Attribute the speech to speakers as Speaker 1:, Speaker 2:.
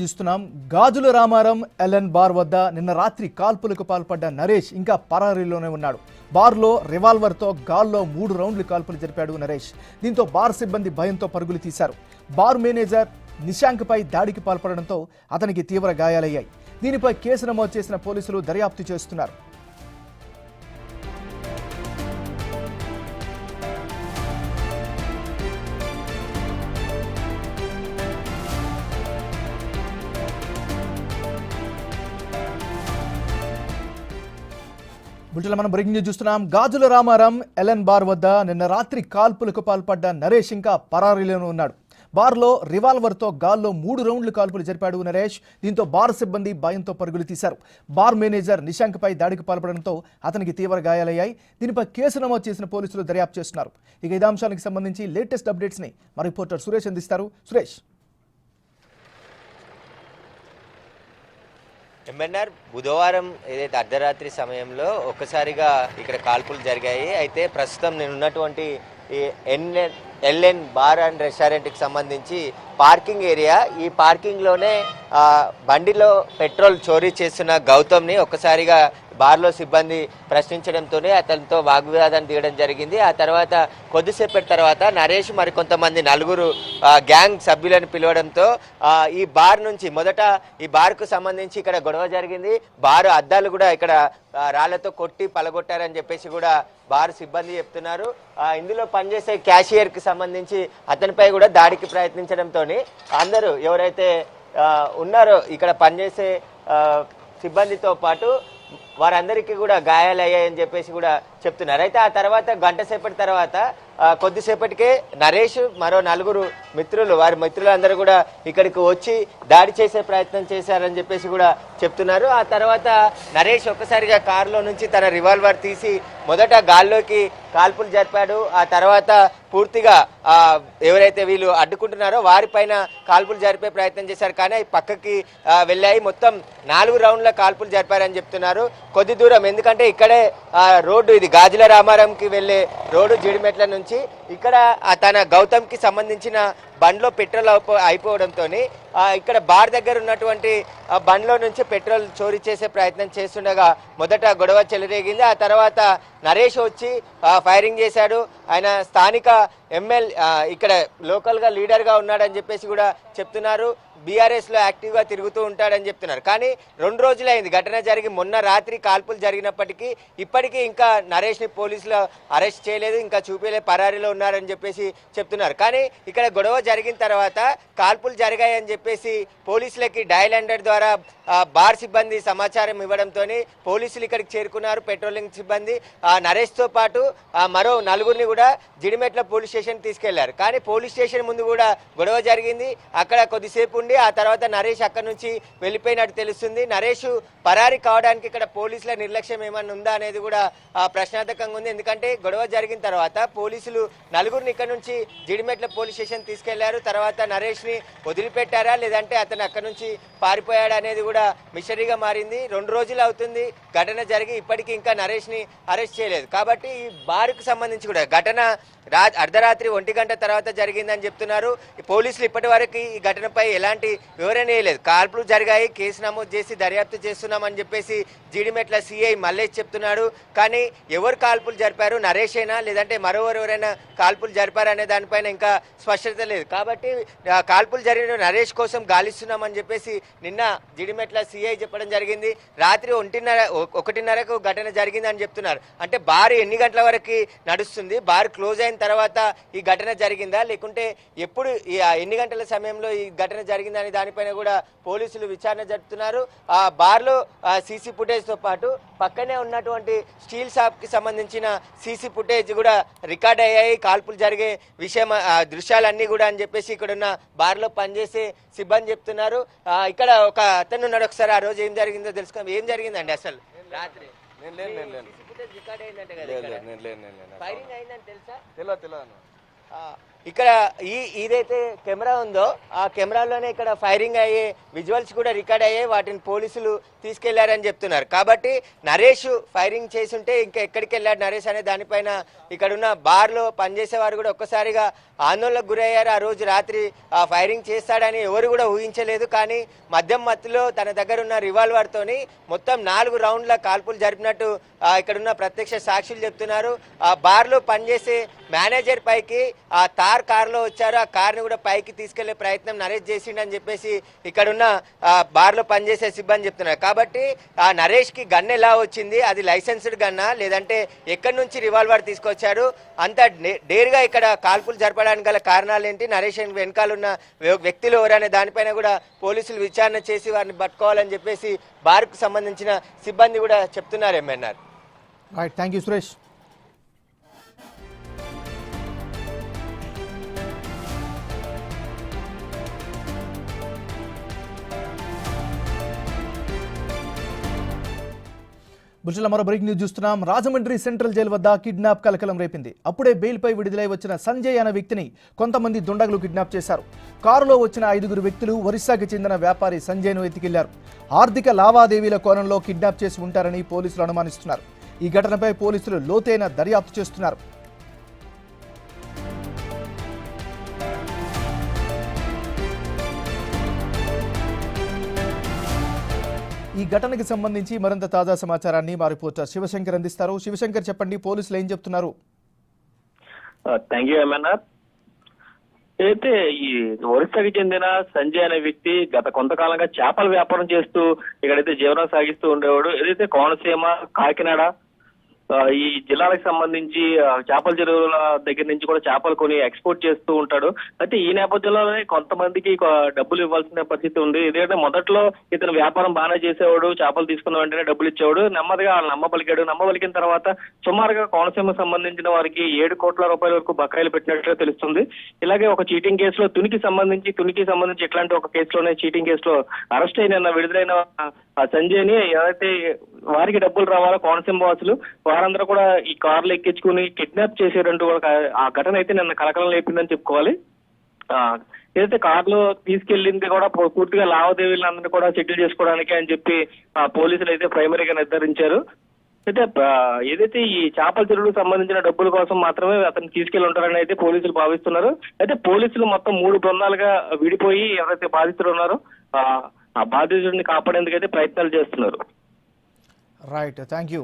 Speaker 1: చూస్తున్నాం. గాజుల Ramaram LN bar వద్ద నిన్న రాత్రి కాల్పులకు పాల్పడ్డ నరేష్ ఇంకా పరారీలోనే ఉన్నాడు. బార్లో రివాల్వర్తో గాల్లో 3 రౌండ్లు కాల్పులు జరిపాడు నరేష్. దీంతో బార్ సిబ్బంది భయంతో పరుగులు తీశారు. బార్ మేనేజర్ నిశాంక్పై దాడికి పాల్పడడంతో అతనికి తీవ్ర గాయాలయ్యాయి. దీనిపై కేసు నమోదు చేసిన పోలీసులు దర్యాప్తు చేస్తున్నారు. బుల్టెన్లో మనం బ్రేకింగ్ న్యూస్ చూస్తున్నాం. గాజుల రామారం ఎల్ఎన్ బార్ వద్ద నిన్న రాత్రి కాల్పులకు పాల్పడ్డ నరేష్ ఇంకా పరారీలోనే ఉన్నాడు. బార్లో రివాల్వర్తో గాల్లో 3 రౌండ్లు కాల్పులు జరిపాడు నరేష్. దీంతో బార్ సిబ్బంది భయంతో పరుగులు తీశారు. బార్ మేనేజర్ నిశాంక్పై దాడికి పాల్పడడంతో అతనికి తీవ్ర గాయాలయ్యాయి. దీనిపై కేసు నమోదు చేసిన పోలీసులు దర్యాప్తు చేస్తున్నారు. ఇక ఇదే అంశానికి సంబంధించి లేటెస్ట్ అప్డేట్స్ని మా రిపోర్టర్ సురేష్ అందిస్తారు. సురేష్.
Speaker 2: ఎంఎన్ఆర్ బుధవారం ఏదైతే అర్ధరాత్రి సమయంలో ఒక్కసారిగా ఇక్కడ కాల్పులు జరిగాయి. అయితే ప్రస్తుతం నేను ఉన్నటువంటి ఈ ఎల్ఎన్ బార్ అండ్ రెస్టారెంట్కి సంబంధించి పార్కింగ్ ఏరియా, ఈ పార్కింగ్లోనే బండిలో పెట్రోల్ చోరీ చేస్తున్న గౌతమ్ని ఒక్కసారిగా బార్లో సిబ్బంది ప్రశ్నించడంతోనే అతనితో వాగ్వివాదం దిగడం జరిగింది. ఆ తర్వాత కొద్దిసేపటి తర్వాత నరేష్ మరికొంతమంది 4 గ్యాంగ్ సభ్యులను పిలవడంతో ఈ బార్ నుంచి మొదట ఈ బార్కు సంబంధించి ఇక్కడ గొడవ జరిగింది. బార్ అద్దాలు కూడా ఇక్కడ రాళ్లతో కొట్టి పలగొట్టారని చెప్పేసి కూడా బార్ సిబ్బంది చెప్తున్నారు. ఇందులో పనిచేసే క్యాషియర్కి సంబంధించి అతనిపై కూడా దాడికి ప్రయత్నించడంతో అందరూ ఎవరైతే ఉన్నారో ఇక్కడ పనిచేసే సిబ్బందితో పాటు వారందరికీ కూడా గాయాలయ్యాయని చెప్పేసి కూడా చెప్తున్నారు. అయితే ఆ తర్వాత గంట సేపటి తర్వాత కొద్దిసేపటికే నరేష్ మరో 4 మిత్రులు, వారి మిత్రులందరూ కూడా ఇక్కడికి వచ్చి దాడి చేసే ప్రయత్నం చేశారని చెప్పేసి కూడా చెప్తున్నారు. ఆ తర్వాత నరేష్ ఒక్కసారిగా కారులో నుంచి తన రివాల్వర్ తీసి మొదట గాల్లోకి కాల్పులు జరిపాడు. ఆ తర్వాత పూర్తిగా ఎవరైతే వీళ్ళు అడ్డుకుంటున్నారో వారిపైన కాల్పులు జరిపే ప్రయత్నం చేశారు. కానీ అవి పక్కకి వెళ్ళాయి. మొత్తం 4 రౌండ్ల కాల్పులు జరిపారని చెప్తున్నారు. కొద్ది దూరం, ఎందుకంటే ఇక్కడే రోడ్డు, ఇది గాజుల రామారంకి వెళ్ళే రోడ్డు జీడిమెట్ల నుంచి. ఇక్కడ తన గౌతమ్కి సంబంధించిన బండ్లో పెట్రోల్ అయిపోవడంతో ఇక్కడ బార్ దగ్గర ఉన్నటువంటి బండ్లో నుంచి పెట్రోల్ చోరీ చేసే ప్రయత్నం చేస్తుండగా మొదట గొడవ చెలరేగింది. ఆ తర్వాత నరేష్ వచ్చి ఫైరింగ్ చేశాడు. ఆయన స్థానిక ఇక్కడ లోకల్గా లీడర్గా ఉన్నాడని చెప్పేసి కూడా చెప్తున్నారు. బీఆర్ఎస్లో యాక్టివ్గా తిరుగుతూ ఉంటాడని చెప్తున్నారు. కానీ 2 రోజులైంది ఘటన జరిగి. మొన్న రాత్రి కాల్పులు జరిగినప్పటికీ ఇప్పటికీ ఇంకా నరేష్ని పోలీసులు అరెస్ట్ చేయలేదు, ఇంకా చూపేలే, పరారీలో ఉన్నారని చెప్పేసి చెప్తున్నారు. కానీ ఇక్కడ గొడవ జరిగిన తర్వాత కాల్పులు జరిగాయని చెప్పేసి పోలీసులకి డయల్ 100 ద్వారా బార్ సిబ్బంది సమాచారం ఇవ్వడంతో పోలీసులు ఇక్కడికి చేరుకున్నారు. పెట్రోలింగ్ సిబ్బంది నరేష్తో పాటు మరో 4గురిని కూడా జిడిమెట్ల పోలీస్ స్టేషన్ తీసుకెళ్లారు. కానీ పోలీస్ స్టేషన్ ముందు కూడా గొడవ జరిగింది. అక్కడ కొద్దిసేపు ఉండి ఆ తర్వాత నరేష్ అక్కడి నుంచి వెళ్ళిపోయినట్టు తెలుస్తుంది. నరేష్ పరారీ కావడానికి ఇక్కడ పోలీసుల నిర్లక్ష్యం ఏమన్నా ఉందా అనేది కూడా ప్రశ్నార్థకంగా ఉంది. ఎందుకంటే గొడవ జరిగిన తర్వాత పోలీసులు 4గురిని ఇక్కడ నుంచి జిడిమెట్ల పోలీస్ స్టేషన్ తీసుకెళ్లారు. తర్వాత నరేష్ని వదిలిపెట్టారా లేదంటే అతను అక్కడి నుంచి పారిపోయాడా అనేది కూడా మిస్టరీగా మారింది. 2 రోజులు అవుతుంది ఘటన జరిగి, ఇప్పటికీ ఇంకా నరేష్ని అరెస్ట్ చేయలేదు. కాబట్టి ఈ బార్కు సంబంధించి కూడా ఘటన అర్ధరాత్రి 1 గంట తర్వాత జరిగిందని చెప్తున్నారు. పోలీసులు ఇప్పటి వరకు ఈ ఘటనపై ఎలాంటి వివరణ ఇవ్వలేదు. కాల్పులు జరిగాయి, కేసు నమోదు చేసి దర్యాప్తు చేస్తున్నామని చెప్పేసి జీడిమెట్ల సిఐ మల్లేష్ చెప్తున్నాడు. కానీ ఎవరు కాల్పులు జరిపారు, నరేషేనా లేదంటే మరోవరెవరైనా కాల్పులు జరిపారనే దానిపైన ఇంకా స్పష్టత లేదు. కాబట్టి కాల్పులు జరిగిన నరేష్ కోసం గాలిస్తున్నామని చెప్పేసి నిన్న జీడిమెట్ల సిఐ చెప్పడం జరిగింది. రాత్రి 1:30కు ఘటన జరిగిందని చెప్తున్నారు. అంటే బార్ ఎన్ని గంటల వరకు నడుస్తుంది, బార్ క్లోజ్ అయిన తర్వాత ఈ ఘటన జరిగిందా లేకుంటే ఎప్పుడు ఎన్ని గంటల సమయంలో ఈ ఘటన జరిగిందని దానిపైన కూడా పోలీసులు విచారణ జరుపుతున్నారు. ఆ బార్లో సీసీ ఫుటేజ్తో పాటు పక్కనే ఉన్నటువంటి స్టీల్ షాప్కి సంబంధించిన సీసీ ఫుటేజ్ కూడా రికార్డ్ అయ్యాయి. కాల్పులు జరిగే దృశ్యాలన్నీ కూడా అని చెప్పేసి ఇక్కడ ఉన్న బార్లో పనిచేసే సిబ్బంది చెప్తున్నారు. ఇక్కడ ఒక అతను ఉన్నాడు. ఒకసారి ఆ రోజు ఏం జరిగిందో తెలుసుకో. ఏం జరిగిందండి అసలు రాత్రి? రికార్డ్ అయిందంటే కదా, ఫైరింగ్ అయిందని తెలుసా? ఇక్కడ ఇదైతే కెమెరా ఉందో ఆ కెమెరాలోనే ఇక్కడ ఫైరింగ్ అయ్యే విజువల్స్ కూడా రికార్డ్ అయ్యాయి. వాటిని పోలీసులు తీసుకెళ్లారని చెప్తున్నారు. కాబట్టి నరేష్ ఫైరింగ్ చేసుంటే ఇంకా ఎక్కడికి వెళ్ళాడు నరేష్ అనే దానిపైన ఇక్కడున్న బార్లో పనిచేసేవారు కూడా ఒక్కసారిగా ఆందోళనకు గురయ్యారు. ఆ రోజు రాత్రి ఫైరింగ్ చేస్తాడని ఎవరు కూడా ఊహించలేదు. కానీ మద్యం మత్తులో తన దగ్గర ఉన్న రివాల్వర్తోని మొత్తం 4 రౌండ్ల కాల్పులు జరిపినట్టు ఇక్కడున్న ప్రత్యక్ష సాక్షులు చెప్తున్నారు. ఆ బార్లో పనిచేసే మేనేజర్ పైకి ఆ తార్ కారులో వచ్చారు. ఆ కార్ని కూడా పైకి తీసుకెళ్లే ప్రయత్నం నరేష్ చేసిండని చెప్పేసి ఇక్కడున్న బార్లో పనిచేసే సిబ్బంది చెప్తున్నారు. కాబట్టి ఆ నరేష్ కి గన్ ఎలా వచ్చింది, అది లైసెన్స్డ్ గన్నా లేదంటే ఎక్కడి నుంచి రివాల్వర్ తీసుకొచ్చారు, అంత డేర్గా ఇక్కడ కాల్పులు జరపడానికి గల కారణాలు ఏంటి, నరేష్ వెనకాల ఉన్న వ్యక్తులు ఎవరనే దానిపైన కూడా పోలీసులు విచారణ చేసి వారిని పట్టుకోవాలని చెప్పేసి బార్కు సంబంధించిన సిబ్బంది కూడా చెప్తున్నారు. MNR.
Speaker 1: Right, thank you Suresh. బుల్షన్లో మరో బ్రేక్ న్యూస్ చూస్తున్నాం. రాజమండ్రి సెంట్రల్ జైలు వద్ద కిడ్నాప్ కలకలం రేపింది. అప్పుడే బెయిల్పై విడుదలై వచ్చిన సంజయ్ అనే వ్యక్తిని కొంతమంది దుండగులు కిడ్నాప్ చేశారు. కారులో వచ్చిన 5 వ్యక్తులు ఒరిస్సాకి చెందిన వ్యాపారి సంజయ్ను ఎత్తుకెళ్లారు. ఆర్థిక లావాదేవీల కోణంలో కిడ్నాప్ చేసి ఉంటారని పోలీసులు అనుమానిస్తున్నారు. ఈ ఘటనపై పోలీసులు లోతైన దర్యాప్తు చేస్తున్నారు. ఈ ఘటనకి సంబంధించి మరింత తాజా సమాచారాన్ని మా రిపోర్టర్ శివశంకర్ అందిస్తారు. శివశంకర్, చెప్పండి, పోలీసులు ఏం చెప్తున్నారు?
Speaker 3: Thank you MNR. అయితే ఈ ఒరిస్సాకి చెందిన సంజయ్ అనే వ్యక్తి గత కొంతకాలంగా చేపల వ్యాపారం చేస్తూ ఇక్కడైతే జీవనం సాగిస్తూ ఉండేవాడు. ఏదైతే కోనసీమ, కాకినాడ ఈ జిల్లాలకు సంబంధించి చేపల చెరువుల దగ్గర నుంచి కూడా చేపలు కొని ఎక్స్పోర్ట్ చేస్తూ ఉంటాడు. అయితే ఈ నేపథ్యంలోనే కొంతమందికి డబ్బులు ఇవ్వాల్సిన పరిస్థితి ఉంది. ఎందుకంటే మొదట్లో ఇతను వ్యాపారం బాగానే చేసేవాడు, చేపలు తీసుకున్న వెంటనే డబ్బులు ఇచ్చేవాడు. నెమ్మదిగా వాళ్ళు నమ్మబలికిన తర్వాత సుమారుగా కోనసీమకు సంబంధించిన వారికి 7 కోట్ల రూపాయల వరకు బకాయిలు పెట్టినట్టుగా తెలుస్తుంది. ఇలాగే ఒక చీటింగ్ కేసులో తునికి సంబంధించి ఇట్లాంటి ఒక కేసులోనే చీటింగ్ కేసులో అరెస్ట్ అయిన విడుదలైన సంజయ్ ని ఏదైతే వారికి డబ్బులు రావాలో కోనసీమ వాసులు వారందరూ కూడా ఈ కార్లు ఎక్కించుకుని కిడ్నాప్ చేసేటంటూ ఆ ఘటన అయితే నిన్న కలకలం లేపిందని చెప్పుకోవాలి. ఏదైతే కార్లో తీసుకెళ్లింది కూడా పూర్తిగా లావాదేవీలందరినీ కూడా సెటిల్ చేసుకోవడానికి అని చెప్పి పోలీసులు అయితే ప్రైమరీగా నిర్ధారించారు. అయితే ఏదైతే ఈ చేపల చెరువులకు సంబంధించిన డబ్బుల కోసం మాత్రమే అతను తీసుకెళ్లి ఉంటారని అయితే పోలీసులు భావిస్తున్నారు. అయితే పోలీసులు మొత్తం 3 బృందాలుగా విడిపోయి ఎవరైతే బాధితులు ఉన్నారో ఆ బాధితుడిని కాపాడేందుకైతే ప్రయత్నాలు చేస్తున్నారు.
Speaker 1: Right, thank you.